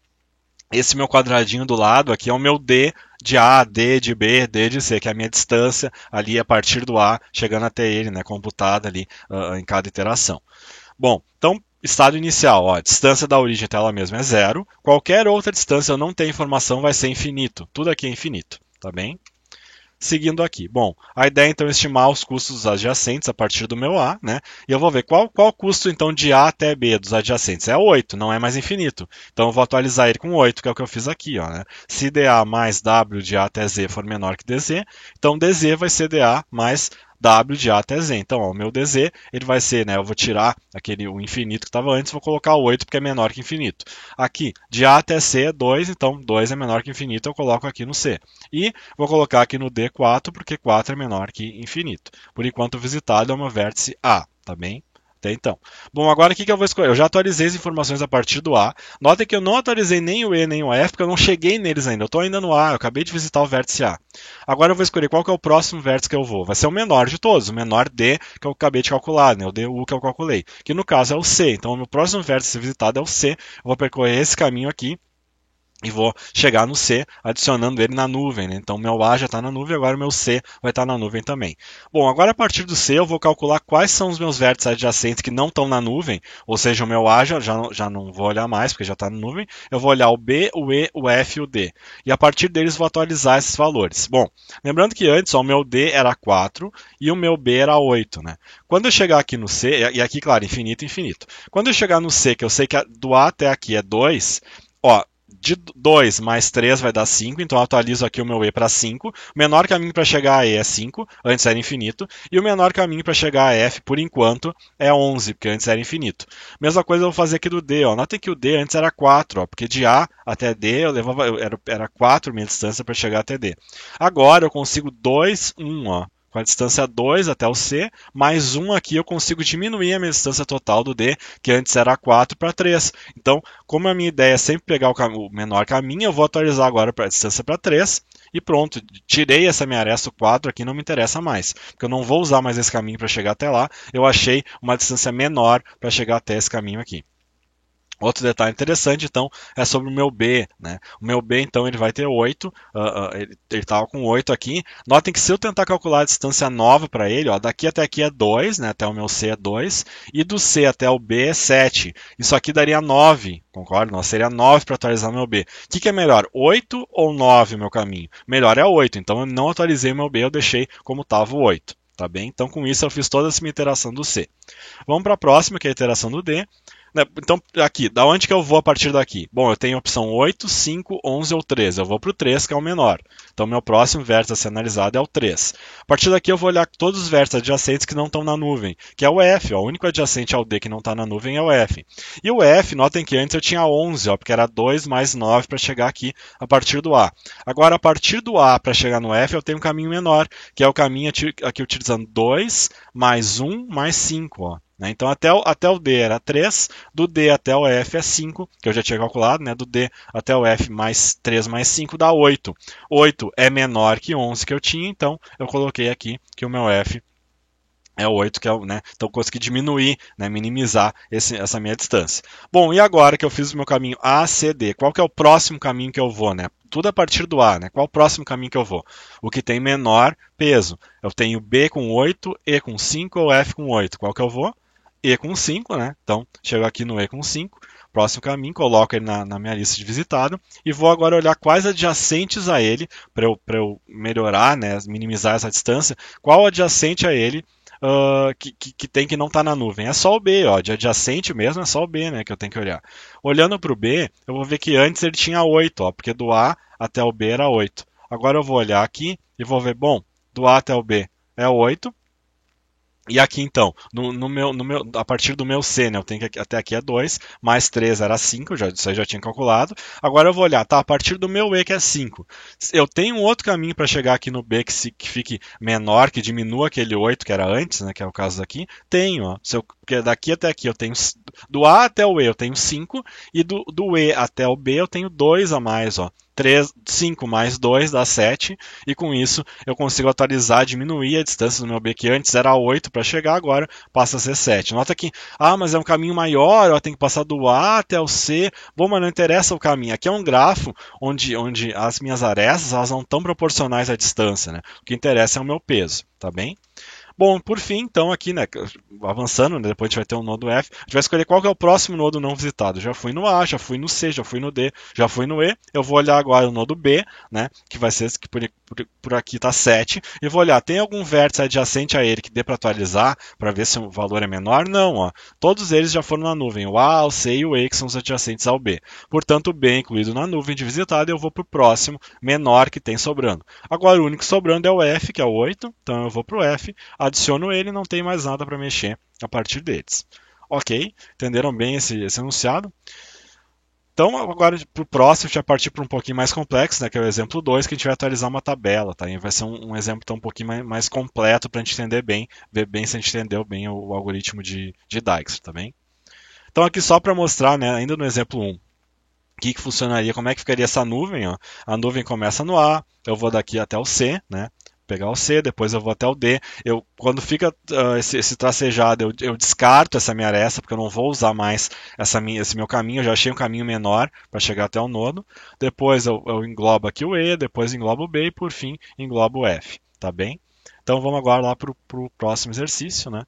esse meu quadradinho do lado aqui é o meu D de A, D de B, D de C, que é a minha distância ali a partir do A, chegando até ele, né, computada ali em cada iteração. Bom, então, estado inicial, ó, a distância da origem até ela mesma é zero. Qualquer outra distância eu não tenho informação vai ser infinito. Tudo aqui é infinito, tá bem? Seguindo aqui. Bom, a ideia então é estimar os custos adjacentes a partir do meu A, né? E eu vou ver qual o custo então de A até B dos adjacentes. É 8, não é mais infinito. Então eu vou atualizar ele com 8, que é o que eu fiz aqui, ó, né? Se dA mais W de A até Z for menor que DZ, então DZ vai ser dA mais W de A até Z. Então, ó, o meu DZ, ele vai ser, né, eu vou tirar o infinito que estava antes, vou colocar o 8 porque é menor que infinito. Aqui, de A até C é 2, então 2 é menor que infinito, eu coloco aqui no C. E vou colocar aqui no D 4, porque 4 é menor que infinito. Por enquanto, o visitado é o meu vértice A, tá bem? Até então. Bom, agora o que eu vou escolher? Eu já atualizei as informações a partir do A. Notem que eu não atualizei nem o E nem o F, porque eu não cheguei neles ainda. Eu estou ainda no A, eu acabei de visitar o vértice A. Agora eu vou escolher qual que é o próximo vértice que eu vou. Vai ser o menor de todos, o menor D que eu acabei de calcular, né? O DU que eu calculei. Que no caso é o C. Então o meu próximo vértice visitado é o C. Eu vou percorrer esse caminho aqui e vou chegar no C, adicionando ele na nuvem, né? Então, o meu A já está na nuvem, agora o meu C vai estar na nuvem também. Bom, agora a partir do C, eu vou calcular quais são os meus vértices adjacentes que não estão na nuvem, ou seja, o meu A já não vou olhar mais, porque já está na nuvem. Eu vou olhar o B, o E, o F e o D. E a partir deles, vou atualizar esses valores. Bom, lembrando que antes, ó, o meu D era 4 e o meu B era 8, né? Quando eu chegar aqui no C, e aqui, claro, infinito, infinito. Quando eu chegar no C, que eu sei que do A até aqui é 2, ó, de 2 mais 3 vai dar 5, então eu atualizo aqui o meu E para 5. O menor caminho para chegar a E é 5, antes era infinito. E o menor caminho para chegar a F, por enquanto, é 11, porque antes era infinito. Mesma coisa eu vou fazer aqui do D. Ó. Notem que o D antes era 4, ó, porque de A até D era 4 minha distância para chegar até D. Agora eu consigo 2, 1, ó. Com a distância 2 até o C, mais 1 aqui eu consigo diminuir a minha distância total do D, que antes era 4 para 3. Então, como a minha ideia é sempre pegar o menor caminho, eu vou atualizar agora para a distância para 3 e pronto, tirei essa minha aresta 4 aqui, não me interessa mais, porque eu não vou usar mais esse caminho para chegar até lá, eu achei uma distância menor para chegar até esse caminho aqui. Outro detalhe interessante, então, é sobre o meu B, né? O meu B, então, ele vai ter 8, ele estava com 8 aqui. Notem que se eu tentar calcular a distância nova para ele, ó, daqui até aqui é 2, né? Até o meu C é 2, e do C até o B é 7. Isso aqui daria 9, concorda? Não, seria 9 para atualizar o meu B. O que é melhor, 8 ou 9 o meu caminho? Melhor é 8, então eu não atualizei o meu B, eu deixei como estava o 8. Tá bem? Então, com isso, eu fiz toda essa minha iteração do C. Vamos para a próxima, que é a iteração do D. Então, aqui, da onde que eu vou a partir daqui? Bom, eu tenho a opção 8, 5, 11 ou 13. Eu vou para o 3, que é o menor. Então, meu próximo vértice a ser analisado é o 3. A partir daqui, eu vou olhar todos os vértices adjacentes que não estão na nuvem, que é o F. Ó. O único adjacente ao D que não está na nuvem é o F. E o F, notem que antes eu tinha 11, ó, porque era 2 mais 9 para chegar aqui a partir do A. Agora, a partir do A para chegar no F, eu tenho um caminho menor, que é o caminho aqui utilizando 2 mais 1 mais 5. Ó. Então, até o D era 3, do D até o F é 5, que eu já tinha calculado, né? Do D até o F mais 3 mais 5 dá 8. 8 é menor que 11 que eu tinha, então eu coloquei aqui que o meu F é 8, que é, né? Então eu consegui diminuir, né? Minimizar essa minha distância. Bom, e agora que eu fiz o meu caminho A, C, D, qual que é o próximo caminho que eu vou, né? Tudo a partir do A, né? Qual o próximo caminho que eu vou? O que tem menor peso. Eu tenho B com 8, E com 5 ou F com 8. Qual que eu vou? E com 5, né? Então, chego aqui no E com 5, próximo caminho, coloco ele na minha lista de visitado e vou agora olhar quais adjacentes a ele, para eu melhorar, né, minimizar essa distância, qual adjacente a ele que tem que não está na nuvem. É só o B, ó, de adjacente mesmo é só o B, né, que eu tenho que olhar. Olhando para o B, eu vou ver que antes ele tinha 8, ó, porque do A até o B era 8. Agora eu vou olhar aqui e vou ver, bom, do A até o B é 8, e aqui então, a partir do meu C, né, eu tenho que até aqui é 2, mais 3 era 5, isso aí já tinha calculado. Agora eu vou olhar, tá, a partir do meu E que é 5. Eu tenho um outro caminho para chegar aqui no B que fique menor, que diminua aquele 8 que era antes, né, que é o caso daqui. Tenho, ó, porque daqui até aqui eu tenho, do A até o E eu tenho 5, e do E até o B eu tenho 2 a mais, ó. 5 mais 2 dá 7, e com isso eu consigo atualizar, diminuir a distância do meu B, que antes era 8 para chegar, agora passa a ser 7. Nota que, mas é um caminho maior, eu tenho que passar do A até o C. Bom, mas não interessa o caminho. Aqui é um grafo onde as minhas arestas elas não estão proporcionais à distância, né? O que interessa é o meu peso, tá bem? Bom, por fim, então, aqui, né, avançando, né, depois a gente vai ter o nodo F, a gente vai escolher qual que é o próximo nodo não visitado. Já fui no A, já fui no C, já fui no D, já fui no E. Eu vou olhar agora o nodo B, né, que vai ser esse que por aqui está 7, e vou olhar, tem algum vértice adjacente a ele que dê para atualizar, para ver se o valor é menor? Não, ó. Todos eles já foram na nuvem, o A, o C e o E, que são os adjacentes ao B. Portanto, o B é incluído na nuvem de visitado, e eu vou para o próximo menor que tem sobrando. Agora, o único sobrando é o F, que é o 8, então eu vou para o F, adiciono ele, não tem mais nada para mexer a partir deles. Ok, entenderam bem esse enunciado? Então, agora para o próximo, a gente vai partir para um pouquinho mais complexo, né, que é o exemplo 2, que a gente vai atualizar uma tabela. Tá? E vai ser um exemplo então, um pouquinho mais completo para a gente entender bem, ver bem se a gente entendeu bem o algoritmo de Dijkstra. Tá bem? Então, aqui só para mostrar, né, ainda no exemplo 1, o que funcionaria, como é que ficaria essa nuvem. Ó. A nuvem começa no A, eu vou daqui até o C, né? Pegar o C, depois eu vou até o D. Quando fica esse tracejado, eu descarto essa minha aresta, porque eu não vou usar mais esse meu caminho. Eu já achei um caminho menor para chegar até o nodo. Depois eu englobo aqui o E, depois englobo o B e por fim englobo o F. Tá bem? Então vamos agora lá para o próximo exercício, né?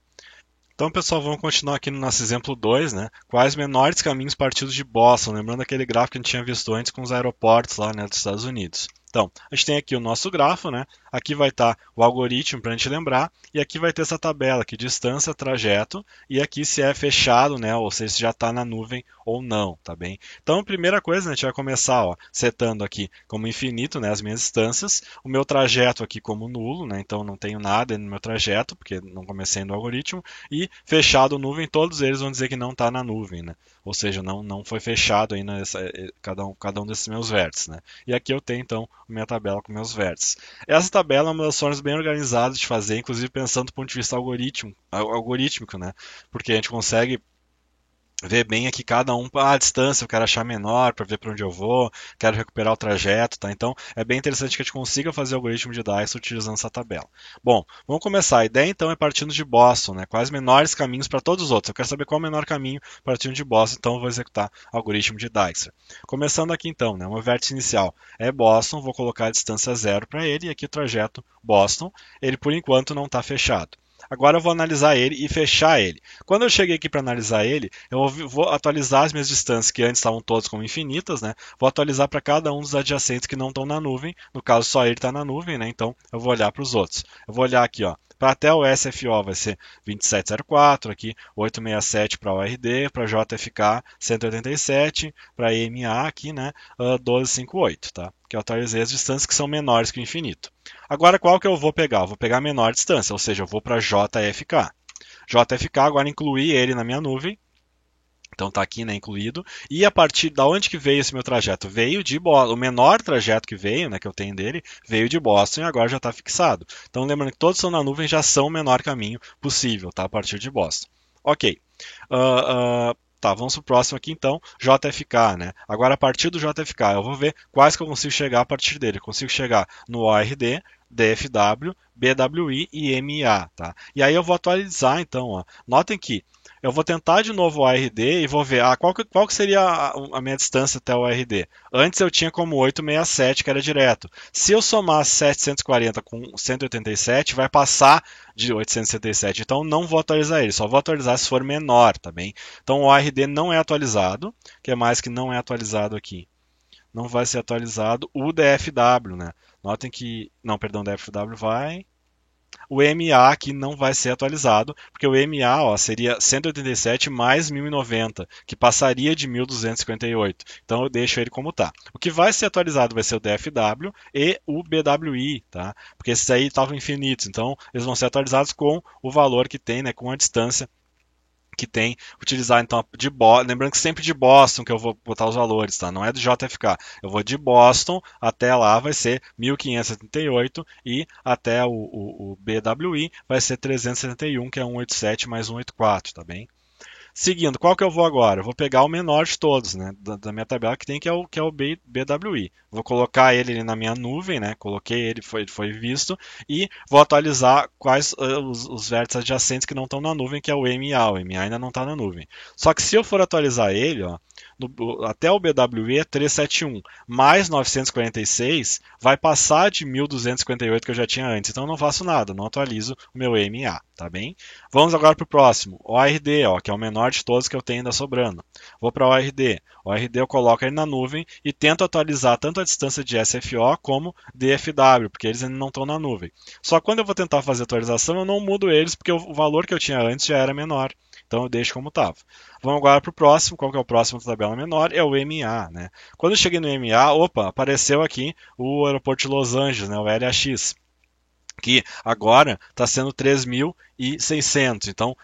Então, pessoal, vamos continuar aqui no nosso exemplo 2, né? Quais menores caminhos partidos de Boston? Lembrando aquele gráfico que a gente tinha visto antes com os aeroportos lá, né, dos Estados Unidos. Então, a gente tem aqui o nosso grafo, né? Aqui vai estar o algoritmo para a gente lembrar, e aqui vai ter essa tabela aqui, distância, trajeto, e aqui se é fechado, né? Ou seja, se já está na nuvem ou não, tá bem? Então, a primeira coisa, né, a gente vai começar, ó, setando aqui como infinito, né, as minhas distâncias, o meu trajeto aqui como nulo, né? Então, não tenho nada no meu trajeto, porque não comecei no algoritmo, e fechado nuvem, todos eles vão dizer que não está na nuvem, né? Ou seja, não foi fechado ainda cada um desses meus vértices, né? E aqui eu tenho, então, minha tabela com meus vértices. Essa tabela é uma das formas bem organizadas de fazer, inclusive pensando do ponto de vista algorítmico, né? Porque a gente consegue ver bem aqui cada um, a distância eu quero achar menor para ver para onde eu vou, quero recuperar o trajeto, tá? Então é bem interessante que a gente consiga fazer o algoritmo de Dijkstra utilizando essa tabela. Bom, vamos começar. A ideia então é partindo de Boston, né? Quais menores caminhos para todos os outros? Eu quero saber qual é o menor caminho partindo de Boston, então eu vou executar o algoritmo de Dijkstra. Começando aqui então, né? O meu vértice inicial é Boston, vou colocar a distância 0 para ele e aqui o trajeto Boston. Ele por enquanto não está fechado. Agora eu vou analisar ele e fechar ele. Quando eu cheguei aqui para analisar ele, eu vou atualizar as minhas distâncias que antes estavam todas como infinitas, né? Vou atualizar para cada um dos adjacentes que não estão na nuvem. No caso, só ele está na nuvem, né? Então eu vou olhar para os outros. Eu vou olhar aqui, ó. Para até o SFO vai ser 2704, aqui 867 para o ORD, para JFK 187, para EMA aqui, né, 1258, tá? Que eu atualizei as distâncias que são menores que o infinito. Agora qual que eu vou pegar? Eu vou pegar a menor distância, ou seja, eu vou para JFK. JFK, agora incluí ele na minha nuvem. Então está aqui, né, incluído. E a partir da onde que veio esse meu trajeto? Veio de Boston. O menor trajeto que veio, né, que eu tenho dele, veio de Boston e agora já está fixado. Então lembrando que todos que estão na nuvem já são o menor caminho possível, tá? A partir de Boston. Ok. Tá, vamos para o próximo aqui então, JFK, né? Agora a partir do JFK eu vou ver quais que eu consigo chegar a partir dele. Eu consigo chegar no ORD, DFW, BWI e MA, tá? E aí eu vou atualizar então, ó. Notem que eu vou tentar de novo o ARD e vou ver qual que seria a minha distância até o ARD. Antes eu tinha como 867, que era direto. Se eu somar 740 com 187, vai passar de 867. Então não vou atualizar ele, só vou atualizar se for menor, tá bem? Então o ARD não é atualizado, que é mais que não é atualizado aqui. Não vai ser atualizado o DFW, né? Notem que... Não, perdão, DFW vai... O MA aqui não vai ser atualizado, porque o MA ó, seria 187 mais 1090, que passaria de 1258. Então eu deixo ele como está. O que vai ser atualizado vai ser o DFW e o BWI, tá? Porque esses aí estavam infinitos, então eles vão ser atualizados com o valor que tem, né, com a distância que tem, utilizar então de Boston, lembrando que sempre de Boston que eu vou botar os valores, tá? Não é do JFK. Eu vou de Boston até lá vai ser 1578 e até o BWI vai ser 371, que é 187 mais 184, tá bem? Seguindo, qual que eu vou agora? Eu vou pegar o menor de todos, né? Da minha tabela que tem, que é o BWI. Vou colocar ele na minha nuvem, né? Coloquei ele, foi visto. E vou atualizar quais os vértices adjacentes que não estão na nuvem, que é o MA. O MA ainda não está na nuvem. Só que se eu for atualizar ele, ó, até o BWI é 371, mais 946 vai passar de 1258 que eu já tinha antes. Então eu não faço nada, não atualizo o meu MA, tá bem? Vamos agora para o próximo, ORD, ó, que é o menor de todos que eu tenho ainda sobrando. Vou para o ORD. O ORD eu coloco ele na nuvem e tento atualizar tanto a distância de SFO como DFW, porque eles ainda não estão na nuvem. Só que quando eu vou tentar fazer atualização, eu não mudo eles, porque o valor que eu tinha antes já era menor. Então eu deixo como estava. Vamos agora para o próximo. Qual que é o próximo da tabela menor? É o MA, né? Quando eu cheguei no MA, opa, apareceu aqui o aeroporto de Los Angeles, né? O LAX, que agora está sendo 3.600. Então,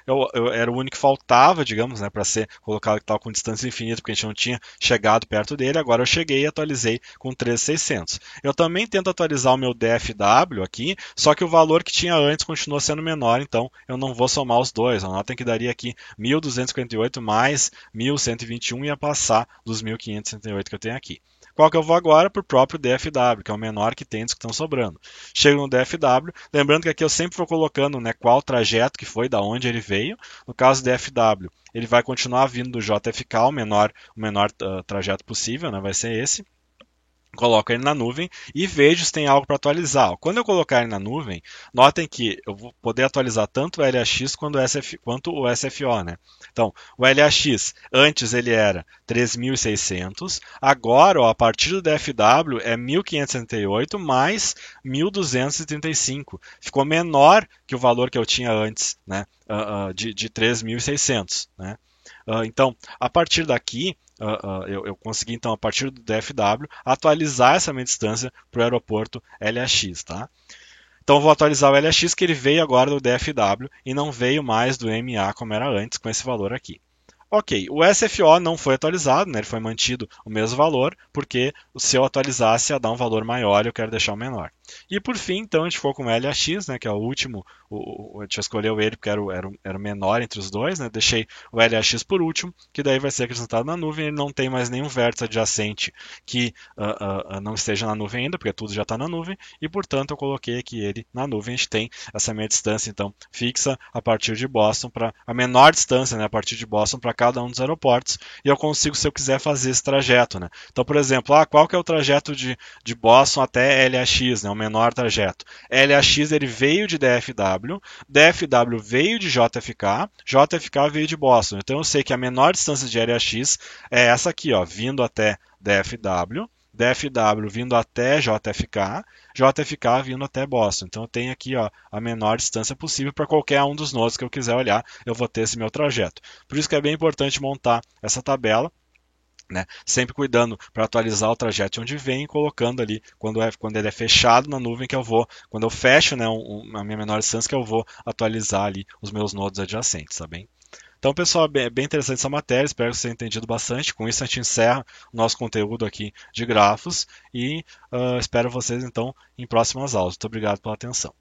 era o único que faltava, digamos, né, para ser colocado que estava com distância infinita, porque a gente não tinha chegado perto dele. Agora eu cheguei e atualizei com 3.600. Eu também tento atualizar o meu DFW aqui, só que o valor que tinha antes continua sendo menor, então eu não vou somar os dois. Anotem que daria aqui 1.258 mais 1.121 ia passar dos 1.568 que eu tenho aqui. Qual que eu vou agora? Para o próprio DFW, que é o menor que tem dos que estão sobrando. Chego no DFW, lembrando que aqui eu sempre vou colocando, né, qual trajeto que foi, da onde ele veio. No caso do DFW, ele vai continuar vindo do JFK, o menor trajeto possível, né, vai ser esse. Coloco ele na nuvem e vejo se tem algo para atualizar. Quando eu colocar ele na nuvem, notem que eu vou poder atualizar tanto o LAX quanto o SFO, né? Então, o LAX, antes ele era 3.600, agora, ó, a partir do DFW, é 1.568 mais 1.235. Ficou menor que o valor que eu tinha antes, né? De 3.600, né? Então, a partir daqui, eu consegui, então, a partir do DFW, atualizar essa minha distância para o aeroporto LAX, tá? Então, eu vou atualizar o LAX, que ele veio agora do DFW e não veio mais do MA como era antes, com esse valor aqui. Ok, o SFO não foi atualizado, né? Ele foi mantido o mesmo valor, porque se eu atualizasse ia dar um valor maior e eu quero deixar o menor. E por fim, então, a gente ficou com o LAX, né? Que é o a gente escolheu ele porque era o menor entre os dois, né? Deixei o LAX por último, que daí vai ser acrescentado na nuvem, ele não tem mais nenhum vértice adjacente que não esteja na nuvem ainda, porque tudo já está na nuvem, e portanto eu coloquei aqui ele na nuvem. A gente tem essa minha distância então fixa a partir de Boston, para a menor distância, né, a partir de Boston para cada um dos aeroportos, e eu consigo, se eu quiser, fazer esse trajeto, né? Então, por exemplo, qual que é o trajeto de Boston até LAX, né, o menor trajeto? LAX ele veio de DFW, DFW veio de JFK, JFK veio de Boston. Então eu sei que a menor distância de LAX é essa aqui, ó, vindo até DFW, DFW vindo até JFK, JFK vindo até Boston. Então eu tenho aqui, ó, a menor distância possível para qualquer um dos nodos que eu quiser olhar, eu vou ter esse meu trajeto. Por isso que é bem importante montar essa tabela, né? Sempre cuidando para atualizar o trajeto onde vem e colocando ali quando ele é fechado na nuvem, que eu vou, quando eu fecho, né, a minha menor distância, que eu vou atualizar ali os meus nodos adjacentes, tá bem? Então, pessoal, é bem interessante essa matéria, espero que vocês tenham entendido bastante. Com isso, a gente encerra o nosso conteúdo aqui de grafos e espero vocês, então, em próximas aulas. Muito obrigado pela atenção.